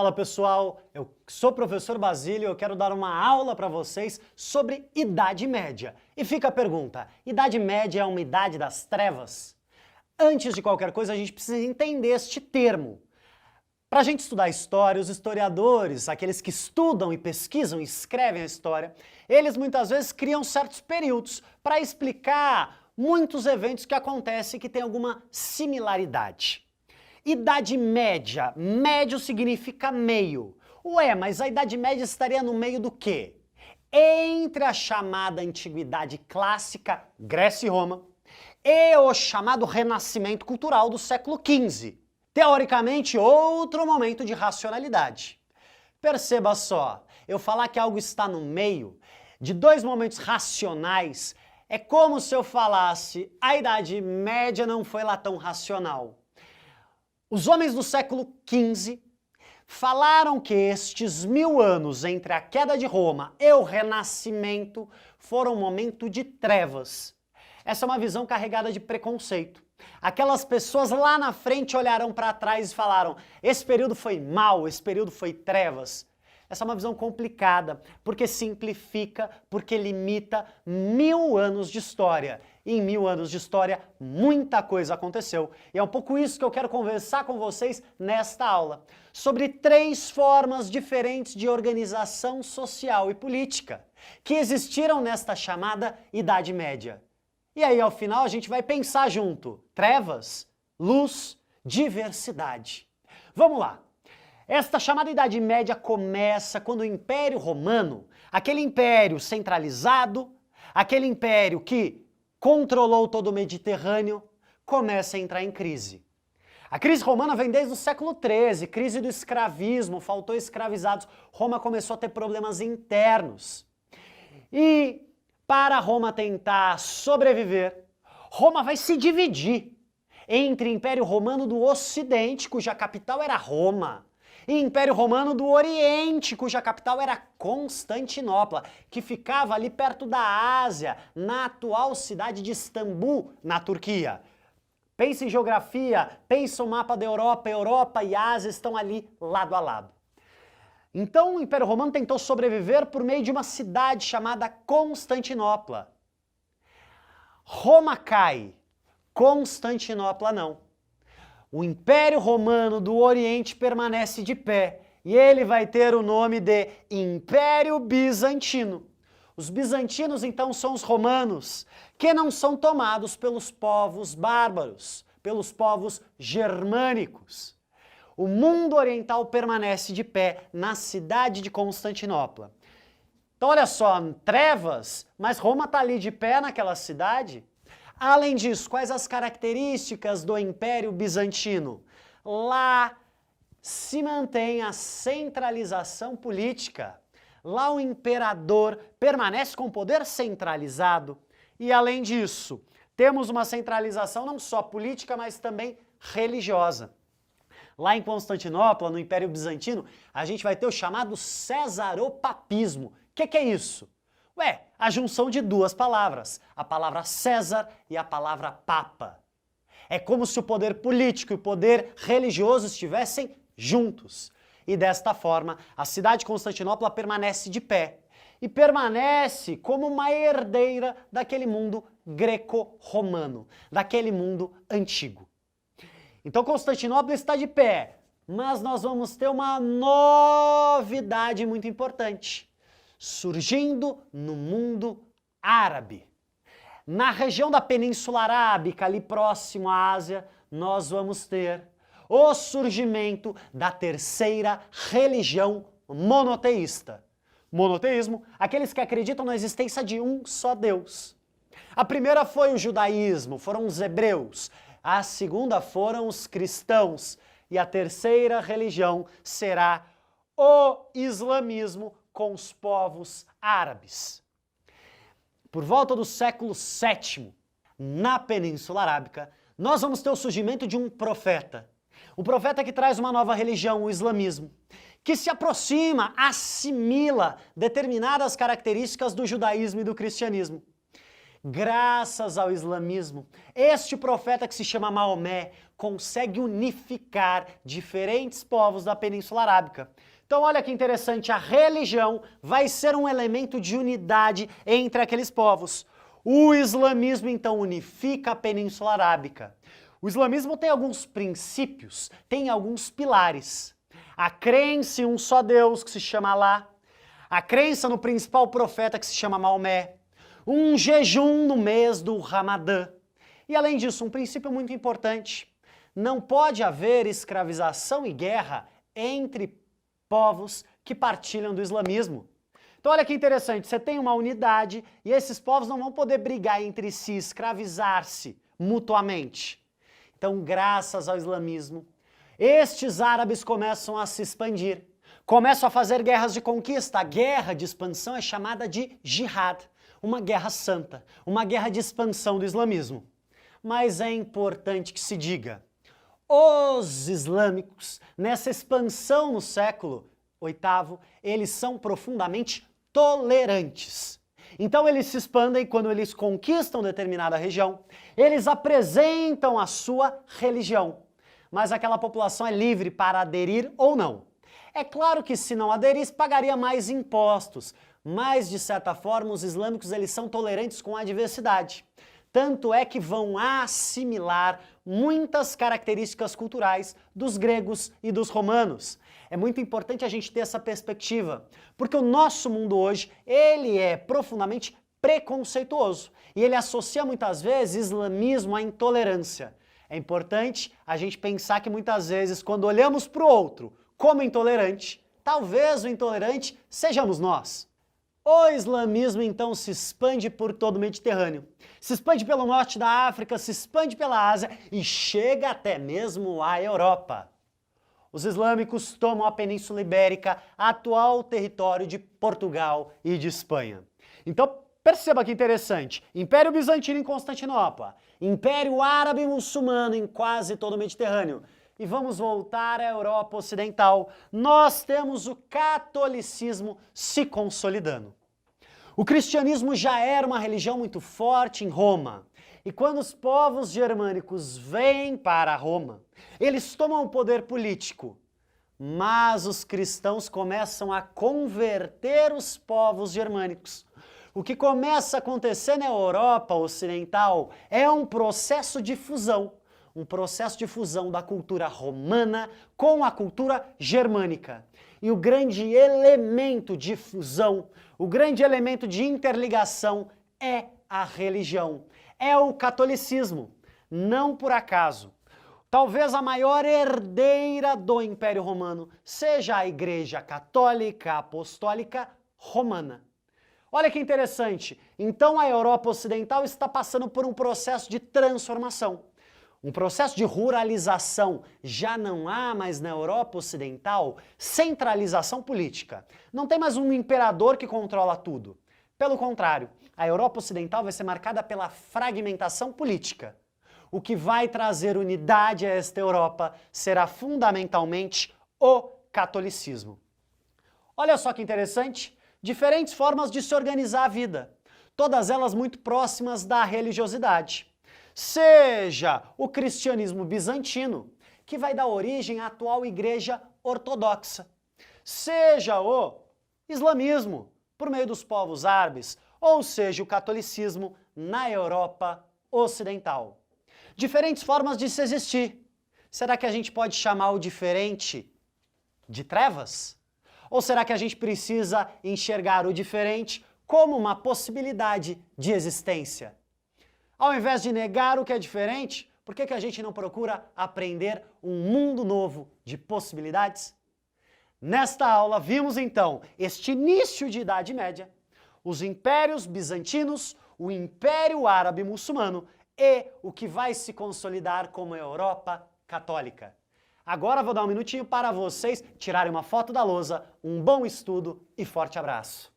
Fala pessoal, eu sou o professor Basílio e eu quero dar uma aula para vocês sobre Idade Média. E fica a pergunta, Idade Média é uma idade das trevas? Antes de qualquer coisa a gente precisa entender este termo. Para a gente estudar história, os historiadores, aqueles que estudam e pesquisam e escrevem a história, eles muitas vezes criam certos períodos para explicar muitos eventos que acontecem que têm alguma similaridade. Idade Média, médio significa meio. Ué, mas a Idade Média estaria no meio do quê? Entre a chamada Antiguidade Clássica, Grécia e Roma, e o chamado Renascimento Cultural do século XV. Teoricamente, outro momento de racionalidade. Perceba só, eu falar que algo está no meio de dois momentos racionais é como se eu falasse a Idade Média não foi lá tão racional. Os homens do século XV falaram que estes 1000 anos entre a queda de Roma e o Renascimento foram um momento de trevas. Essa é uma visão carregada de preconceito. Aquelas pessoas lá na frente olharam para trás e falaram: esse período foi mau, esse período foi trevas. Essa é uma visão complicada, porque simplifica, porque limita 1000 anos de história. E em 1000 anos de história, muita coisa aconteceu. E é um pouco isso que eu quero conversar com vocês nesta aula. Sobre 3 formas diferentes de organização social e política que existiram nesta chamada Idade Média. E aí, ao final, a gente vai pensar junto. Trevas, luz, diversidade. Vamos lá. Esta chamada Idade Média começa quando o Império Romano, aquele império centralizado, aquele império que controlou todo o Mediterrâneo, começa a entrar em crise. A crise romana vem desde o século XIII, crise do escravismo, faltou escravizados, Roma começou a ter problemas internos. E para Roma tentar sobreviver, Roma vai se dividir entre Império Romano do Ocidente, cuja capital era Roma, e Império Romano do Oriente, cuja capital era Constantinopla, que ficava ali perto da Ásia, na atual cidade de Istambul, na Turquia. Pense em geografia, pense no mapa da Europa, Europa e Ásia estão ali lado a lado. Então o Império Romano tentou sobreviver por meio de uma cidade chamada Constantinopla. Roma cai, Constantinopla não. O Império Romano do Oriente permanece de pé e ele vai ter o nome de Império Bizantino. Os bizantinos então são os romanos, que não são tomados pelos povos bárbaros, pelos povos germânicos. O mundo oriental permanece de pé na cidade de Constantinopla. Então olha só, trevas, mas Roma está ali de pé naquela cidade. Além disso, quais as características do Império Bizantino? Lá se mantém a centralização política. Lá o imperador permanece com poder centralizado. E além disso, temos uma centralização não só política, mas também religiosa. Lá em Constantinopla, no Império Bizantino, a gente vai ter o chamado cesaropapismo. O que é isso? Ué, a junção de 2 palavras, a palavra César e a palavra Papa. É como se o poder político e o poder religioso estivessem juntos. E desta forma, a cidade de Constantinopla permanece de pé. E permanece como uma herdeira daquele mundo greco-romano, daquele mundo antigo. Então Constantinopla está de pé, mas nós vamos ter uma novidade muito importante. Surgindo no mundo árabe. Na região da Península Arábica, ali próximo à Ásia, nós vamos ter o surgimento da terceira religião monoteísta. Monoteísmo, aqueles que acreditam na existência de um só Deus. A primeira foi o judaísmo, foram os hebreus. A segunda foram os cristãos. E a terceira religião será o islamismo, com os povos árabes. Por volta do século VII, na Península Arábica, nós vamos ter o surgimento de um profeta. Um profeta que traz uma nova religião, o islamismo, que se aproxima, assimila determinadas características do judaísmo e do cristianismo. Graças ao islamismo, este profeta que se chama Maomé consegue unificar diferentes povos da Península Arábica. Então olha que interessante, a religião vai ser um elemento de unidade entre aqueles povos. O islamismo então unifica a Península Arábica. O islamismo tem alguns princípios, tem alguns pilares. A crença em um só Deus que se chama Alá, a crença no principal profeta que se chama Maomé, um jejum no mês do Ramadã. E além disso, um princípio muito importante, não pode haver escravização e guerra entre povos que partilham do islamismo. Então olha que interessante, você tem uma unidade e esses povos não vão poder brigar entre si, escravizar-se mutuamente. Então, graças ao islamismo, estes árabes começam a se expandir, começam a fazer guerras de conquista. A guerra de expansão é chamada de jihad, uma guerra santa, uma guerra de expansão do islamismo. Mas é importante que se diga, os islâmicos, nessa expansão no século VIII, eles são profundamente tolerantes. Então eles se expandem quando eles conquistam determinada região, eles apresentam a sua religião, mas aquela população é livre para aderir ou não. É claro que se não aderisse, pagaria mais impostos, mas de certa forma os islâmicos eles são tolerantes com a diversidade. Tanto é que vão assimilar muitas características culturais dos gregos e dos romanos. É muito importante a gente ter essa perspectiva, porque o nosso mundo hoje, ele é profundamente preconceituoso e ele associa muitas vezes islamismo à intolerância. É importante a gente pensar que muitas vezes quando olhamos para o outro como intolerante, talvez o intolerante sejamos nós. O islamismo então se expande por todo o Mediterrâneo, se expande pelo norte da África, se expande pela Ásia e chega até mesmo à Europa. Os islâmicos tomam a Península Ibérica, atual território de Portugal e de Espanha. Então perceba que interessante, Império Bizantino em Constantinopla, Império Árabe Muçulmano em quase todo o Mediterrâneo. E vamos voltar à Europa Ocidental, nós temos o catolicismo se consolidando. O cristianismo já era uma religião muito forte em Roma, e quando os povos germânicos vêm para Roma, eles tomam o poder político, mas os cristãos começam a converter os povos germânicos. O que começa a acontecer na Europa Ocidental é um processo de fusão. Um processo de fusão da cultura romana com a cultura germânica. E o grande elemento de fusão, o grande elemento de interligação é a religião, é o catolicismo. Não por acaso. Talvez a maior herdeira do Império Romano seja a Igreja Católica Apostólica Romana. Olha que interessante, então a Europa Ocidental está passando por um processo de transformação. Um processo de ruralização. Já não há mais na Europa Ocidental centralização política. Não tem mais um imperador que controla tudo. Pelo contrário, a Europa Ocidental vai ser marcada pela fragmentação política. O que vai trazer unidade a esta Europa será fundamentalmente o catolicismo. Olha só que interessante, diferentes formas de se organizar a vida, todas elas muito próximas da religiosidade. Seja o cristianismo bizantino, que vai dar origem à atual Igreja Ortodoxa, seja o islamismo, por meio dos povos árabes, ou seja o catolicismo na Europa Ocidental. Diferentes formas de se existir. Será que a gente pode chamar o diferente de trevas? Ou será que a gente precisa enxergar o diferente como uma possibilidade de existência? Ao invés de negar o que é diferente, por que a gente não procura aprender um mundo novo de possibilidades? Nesta aula vimos então este início de Idade Média, os impérios bizantinos, o Império Árabe Muçulmano e o que vai se consolidar como a Europa Católica. Agora vou dar um minutinho para vocês tirarem uma foto da lousa, um bom estudo e forte abraço!